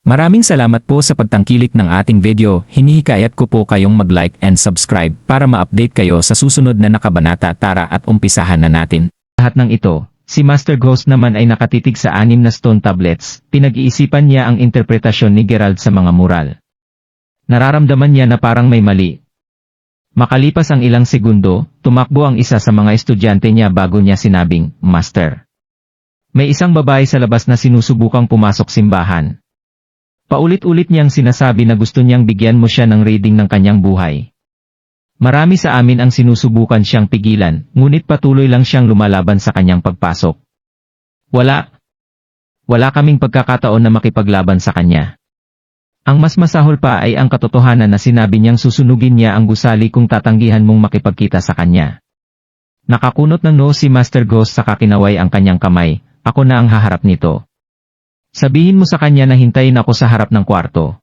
Maraming salamat po sa pagtangkilik ng ating video. Hinihikayat ko po kayong mag-like and subscribe para ma-update kayo sa susunod na nakabanata. Tara at umpisahan na natin. Lahat ng ito, si Master Ghost naman ay nakatitig sa 6 na stone tablets. Pinag-iisipan niya ang interpretasyon ni Geralt sa mga mural. Nararamdaman niya na parang may mali. Makalipas ang ilang segundo, tumakbo ang isa sa mga estudyante niya bago niya sinabing, "Master, may isang babae sa labas na sinusubukang pumasok simbahan." Paulit-ulit niyang sinasabi na gusto niyang bigyan mo siya ng reading ng kanyang buhay. Marami sa amin ang sinusubukan siyang pigilan, ngunit patuloy lang siyang lumalaban sa kanyang pagpasok. Wala kaming pagkakataon na makipaglaban sa kanya. Ang mas masahol pa ay ang katotohanan na sinabi niyang susunugin niya ang gusali kung tatanggihan mong makipagkita sa kanya. Nakakunot ng noo si Master Ghost sa kakinaway ang kanyang kamay. "Ako na ang haharap nito. Sabihin mo sa kanya na hintayin ako sa harap ng kwarto."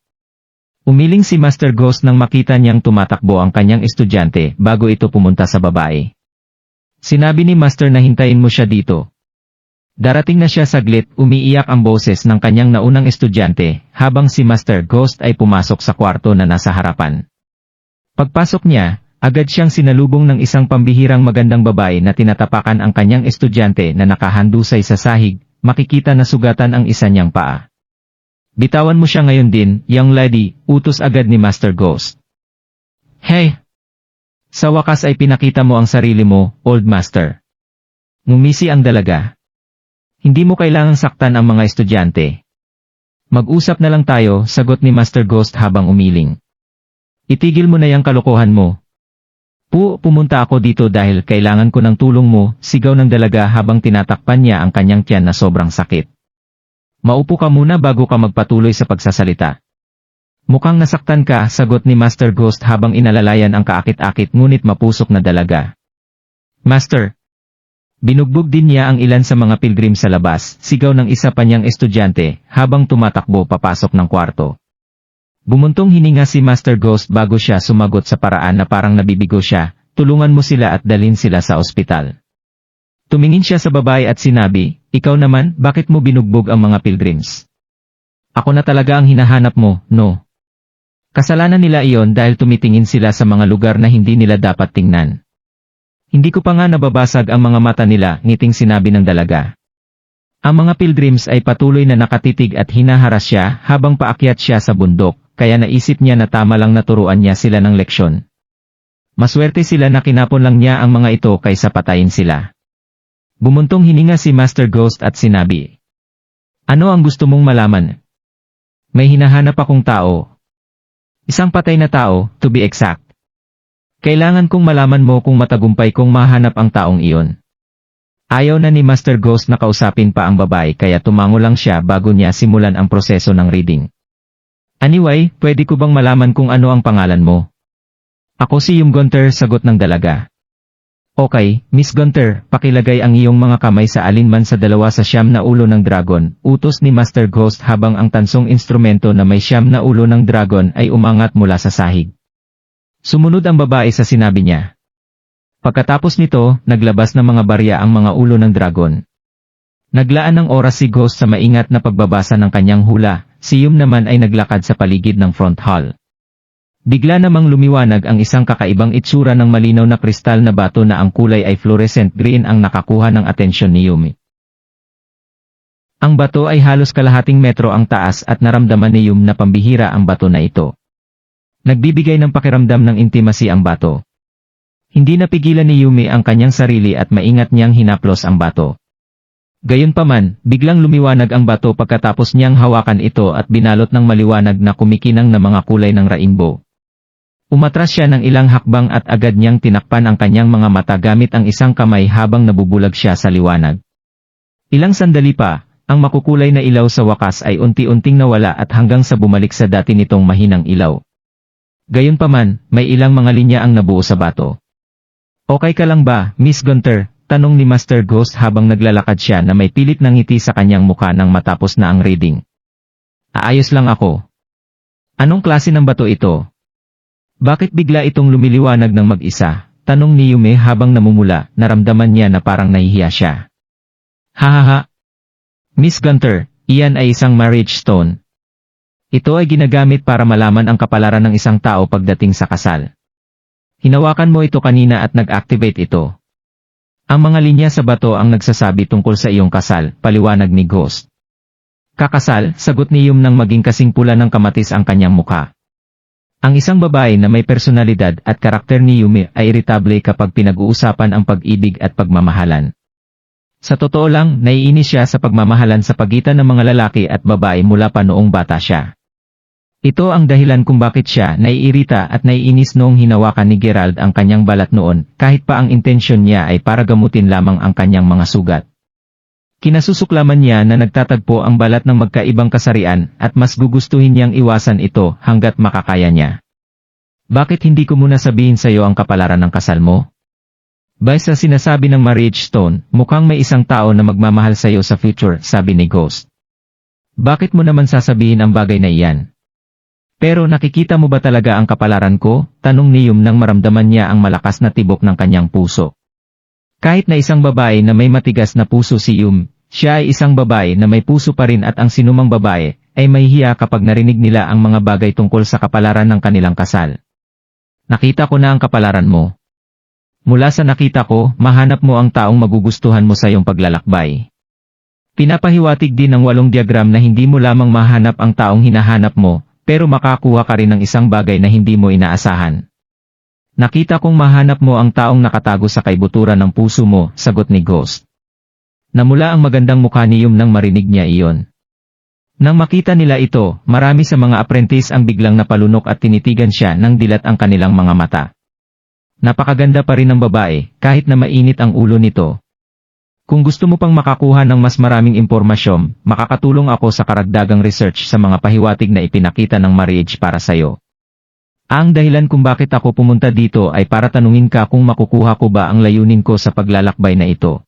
Umiling si Master Ghost nang makita niyang tumatakbo ang kanyang estudyante bago ito pumunta sa babae. Sinabi ni Master na hintayin mo siya dito. Darating na siya saglit, umiiyak ang boses ng kanyang naunang estudyante habang si Master Ghost ay pumasok sa kwarto na nasa harapan. Pagpasok niya, agad siyang sinalubong ng isang pambihirang magandang babae na tinatapakan ang kanyang estudyante na nakahandusay sa sahig. Makikita na sugatan ang isa niyang paa. "Bitawan mo siya ngayon din, young lady," utos agad ni Master Ghost. "Hey! Sa wakas ay pinakita mo ang sarili mo, Old Master." Ngumisi ang dalaga. "Hindi mo kailangang saktan ang mga estudyante. Mag-usap na lang tayo," sagot ni Master Ghost habang umiling. "Itigil mo na yang kalokohan mo." Pumunta ako dito dahil kailangan ko ng tulong mo," sigaw ng dalaga habang tinatakpan niya ang kanyang tiyan na sobrang sakit. "Maupo ka muna bago ka magpatuloy sa pagsasalita." "Mukhang nasaktan ka," sagot ni Master Ghost habang inalalayan ang kaakit-akit ngunit mapusok na dalaga. "Master!" Binugbog din niya ang ilan sa mga pilgrim sa labas, sigaw ng isa pa niyang estudyante habang tumatakbo papasok ng kwarto. Bumuntong hininga si Master Ghost bago siya sumagot sa paraan na parang nabibigo siya, "Tulungan mo sila at dalhin sila sa ospital." Tumingin siya sa babae at sinabi, "Ikaw naman, bakit mo binugbog ang mga pilgrims? Ako na talaga ang hinahanap mo, no? Kasalanan nila iyon dahil tumitingin sila sa mga lugar na hindi nila dapat tingnan." "Hindi ko pa nga nababasag ang mga mata nila," ngiting sinabi ng dalaga. Ang mga pilgrims ay patuloy na nakatitig at hinaharas siya habang paakyat siya sa bundok. Kaya naisip niya na tama lang naturuan niya sila ng leksyon. Maswerte sila na kinapon lang niya ang mga ito kaysa patayin sila. Bumuntong hininga si Master Ghost at sinabi, "Ano ang gusto mong malaman?" "May hinahanap akong tao. Isang patay na tao, to be exact. Kailangan kong malaman mo kung matagumpay kong mahanap ang taong iyon." Ayaw na ni Master Ghost na kausapin pa ang babae kaya tumango lang siya bago niya simulan ang proseso ng reading. "Anyway, pwede ko bang malaman kung ano ang pangalan mo?" "Ako si Gunther," sagot ng dalaga. "Okay, Miss Gunther, pakilagay ang iyong mga kamay sa alinman sa 2 sa 9 na ulo ng dragon," utos ni Master Ghost habang ang tansong instrumento na may 9 na ulo ng dragon ay umangat mula sa sahig. Sumunod ang babae sa sinabi niya. Pagkatapos nito, naglabas ng mga barya ang mga ulo ng dragon. Naglaan ng oras si Ghost sa maingat na pagbabasa ng kanyang hula. Si naman ay naglakad sa paligid ng front hall. Bigla namang lumiwanag ang isang kakaibang itsura ng malinaw na kristal na bato na ang kulay ay fluorescent green ang nakakuha ng atensyon ni Yumi. Ang bato ay halos kalahating metro ang taas at naramdaman ni Yumi na pambihira ang bato na ito. Nagbibigay ng pakiramdam ng intimacy ang bato. Hindi napigilan ni Yumi ang kanyang sarili at maingat niyang hinaplos ang bato. Gayunpaman, biglang lumiwanag ang bato pagkatapos niyang hawakan ito at binalot ng maliwanag na kumikinang na mga kulay ng rainbow. Umatras siya ng ilang hakbang at agad niyang tinakpan ang kanyang mga mata gamit ang isang kamay habang nabubulag siya sa liwanag. Ilang sandali pa, ang makukulay na ilaw sa wakas ay unti-unting nawala at hanggang sa bumalik sa dati nitong mahinang ilaw. Gayunpaman, may ilang mga linya ang nabuo sa bato. "Okay ka lang ba, Miss Gunther?" tanong ni Master Ghost habang naglalakad siya na may pilit na ngiti sa kanyang mukha nang matapos na ang reading. "Aayos lang ako." "Anong klase ng bato ito? Bakit bigla itong lumiliwanag ng mag-isa?" tanong ni Yume habang namumula. Naramdaman niya na parang nahihiya siya. "Hahaha. Miss Gunther, iyan ay isang marriage stone. Ito ay ginagamit para malaman ang kapalaran ng isang tao pagdating sa kasal. Hinawakan mo ito kanina at nag-activate ito. Ang mga linya sa bato ang nagsasabi tungkol sa iyong kasal, paliwanag ni Ghost. Kakasal, sagot ni Yum nang maging kasing pula ng kamatis ang kanyang muka. Ang isang babae na may personalidad at karakter ni Yumi ay iritable kapag pinag-uusapan ang pag-ibig at pagmamahalan. Sa totoo lang, naiinis siya sa pagmamahalan sa pagitan ng mga lalaki at babae mula pa noong bata siya. Ito ang dahilan kung bakit siya naiirita at naiinis noong hinawakan ni Gerald ang kanyang balat noon, kahit pa ang intensyon niya ay para gamutin lamang ang kanyang mga sugat. Kinasusuklaman niya na nagtatagpo ang balat ng magkaibang kasarian at mas gugustuhin niyang iwasan ito hanggat makakaya niya. Bakit hindi ko muna sabihin sa iyo ang kapalaran ng kasal mo? Base sa sinasabi ng marriage stone, mukhang may isang tao na magmamahal sa iyo sa future, sabi ni Ghost. Bakit mo naman sasabihin ang bagay na iyan? Pero nakikita mo ba talaga ang kapalaran ko? Tanong ni Yum nang maramdaman niya ang malakas na tibok ng kanyang puso. Kahit na isang babae na may matigas na puso si Yum, siya ay isang babae na may puso pa rin at ang sinumang babae ay mahihiya kapag narinig nila ang mga bagay tungkol sa kapalaran ng kanilang kasal. Nakita ko na ang kapalaran mo. Mula sa nakita ko, mahanap mo ang taong magugustuhan mo sa iyong paglalakbay. Pinapahiwatig din ng 8 diagram na hindi mo lamang mahanap ang taong hinahanap mo, pero makakuha ka rin ng isang bagay na hindi mo inaasahan. Nakita kong mahanap mo ang taong nakatago sa kaibuturan ng puso mo, sagot ni Ghost. Namula ang magandang mukha ni Yum nang marinig niya iyon. Nang makita nila ito, marami sa mga apprentice ang biglang napalunok at tinitigan siya nang dilat ang kanilang mga mata. Napakaganda pa rin ng babae, kahit na mainit ang ulo nito. Kung gusto mo pang makakuha ng mas maraming impormasyon, makakatulong ako sa karagdagang research sa mga pahiwatig na ipinakita ng marriage para sayo. Ang dahilan kung bakit ako pumunta dito ay para tanungin ka kung makukuha ko ba ang layunin ko sa paglalakbay na ito.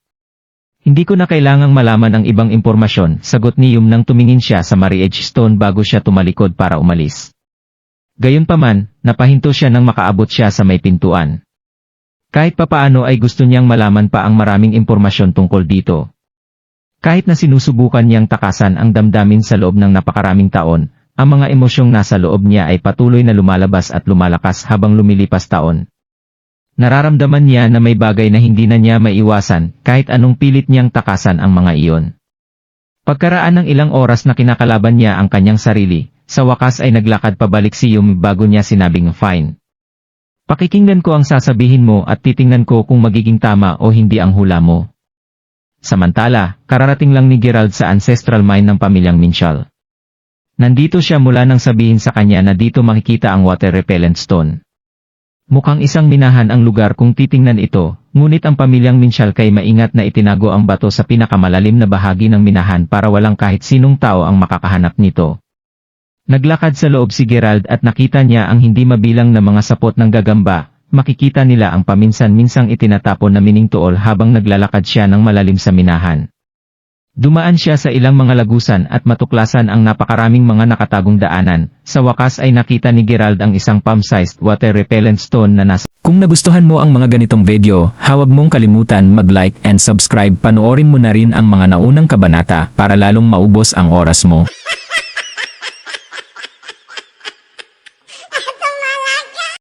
Hindi ko na kailangang malaman ang ibang impormasyon, sagot ni Yum nang tumingin siya sa marriage stone bago siya tumalikod para umalis. Gayunpaman, napahinto siya nang makaabot siya sa may pintuan. Kahit papaano ay gusto niyang malaman pa ang maraming impormasyon tungkol dito. Kahit na sinusubukan niyang takasan ang damdamin sa loob ng napakaraming taon, ang mga emosyong nasa loob niya ay patuloy na lumalabas at lumalakas habang lumilipas taon. Nararamdaman niya na may bagay na hindi na niya maiwasan kahit anong pilit niyang takasan ang mga iyon. Pagkaraan ng ilang oras na kinakalaban niya ang kanyang sarili, sa wakas ay naglakad pabalik si Yumi bago niya sinabing fine. Pakikinggan ko ang sasabihin mo at titingnan ko kung magiging tama o hindi ang hula mo. Samantala, kararating lang ni Gerald sa ancestral mine ng pamilyang Minchal. Nandito siya mula nang sabihin sa kanya na dito makikita ang water repellent stone. Mukhang isang minahan ang lugar kung titingnan ito, ngunit ang pamilyang Minchal kay maingat na itinago ang bato sa pinakamalalim na bahagi ng minahan para walang kahit sinong tao ang makakahanap nito. Naglakad sa loob si Gerald at nakita niya ang hindi mabilang na mga sapot ng gagamba, makikita nila ang paminsan-minsang itinatapon na mining tuol habang naglalakad siya ng malalim sa minahan. Dumaan siya sa ilang mga lagusan at matuklasan ang napakaraming mga nakatagong daanan. Sa wakas ay nakita ni Gerald ang isang palm-sized water repellent stone na nasa. Kung nagustuhan mo ang mga ganitong video, huwag mong kalimutan mag-like and subscribe. Panoorin mo na rin ang mga naunang kabanata para lalong maubos ang oras mo.